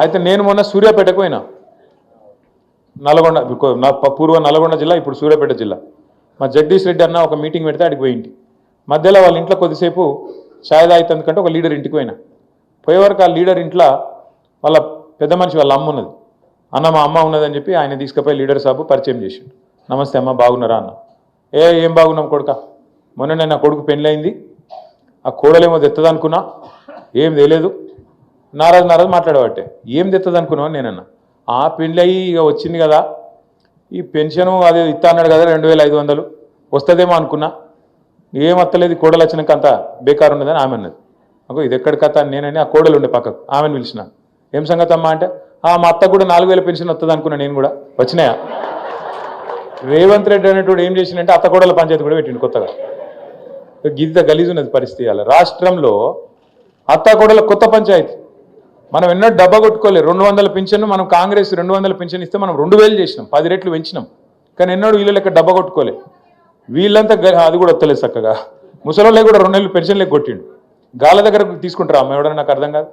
అయితే నేను మొన్న సూర్యాపేటకు పోయినా, నల్గొండ, పూర్వ నల్గొండ జిల్లా, ఇప్పుడు సూర్యాపేట జిల్లా. మా జగదీష్ రెడ్డి అన్న ఒక మీటింగ్ పెడితే అడిగి పోయింటి. మధ్యలో వాళ్ళ ఇంట్లో కొద్దిసేపు ఛాయ్ తాగుతుందుకంటే ఒక లీడర్ ఇంటికి పోయినా. పోయేవరకు ఆ లీడర్ ఇంట్లో వాళ్ళ పెద్ద మనిషి వాళ్ళ అమ్మ ఉన్నది. అన్న మా అమ్మ ఉన్నదని చెప్పి ఆయన తీసుకుపోయి లీడర్ సాబు పరిచయం చేసిండు. నమస్తే అమ్మ, బాగున్నారా అన్న. ఏం బాగున్నాం కొడుక, మొన్న నా కొడుకు పెళ్ళయింది, ఆ కోడలేమో తెత్తది అనుకున్నా, ఏం తెలియదు, నారాజు మాట్లాడబట్టే. ఏం తెత్తది అనుకున్నావు నేనన్నా. ఆ పెళ్ళి అయ్యి ఇక వచ్చింది కదా, ఈ పెన్షను అదే ఇస్తా అన్నాడు కదా 2500 వస్తుందేమో అనుకున్నా, ఏం వస్తలేదు, కోడలు వచ్చినాక అంతా బేకారు ఉన్నదని ఆమె అన్నది. అగో ఇది ఎక్కడి కథ అని నేనని ఆ కోడలు ఉండే పక్కకు ఆమెను పిలిచిన. ఏం సంగతి అమ్మా అంటే, మా అత్త కూడా 4000 పెన్షన్ వస్తుంది అనుకున్నా నేను కూడా. వచ్చినాయా? రేవంత్ రెడ్డి అనేటువంటి ఏం చేసిందంటే అత్త కోడల పంచాయతీ కూడా పెట్టిండు కొత్తగా. గిద్ద గలీజు ఉన్నది పరిస్థితి. అలా రాష్ట్రంలో అత్త కోడల కొత్త పంచాయతీ. మనం ఎన్నో డబ్బా కొట్టుకోలేదు. 200 పింఛన్ మనం కాంగ్రెస్ 200 పింఛన్ ఇస్తే మనం 2000 చేసినాం, 10 రెట్లు పెంచినాం. కానీ ఎన్నడూ వీళ్ళ లెక్క డబ్బా కొట్టుకోలే. వీళ్ళంతా అది కూడా వస్తలేదు చక్కగా. ముసలోళ్ళే కూడా 2 నెలలు పెన్షన్ లెక్క కొట్టిండు. గాల దగ్గర తీసుకుంటారా అమ్మ ఎవడన్నా? నాకు అర్థం కాదు.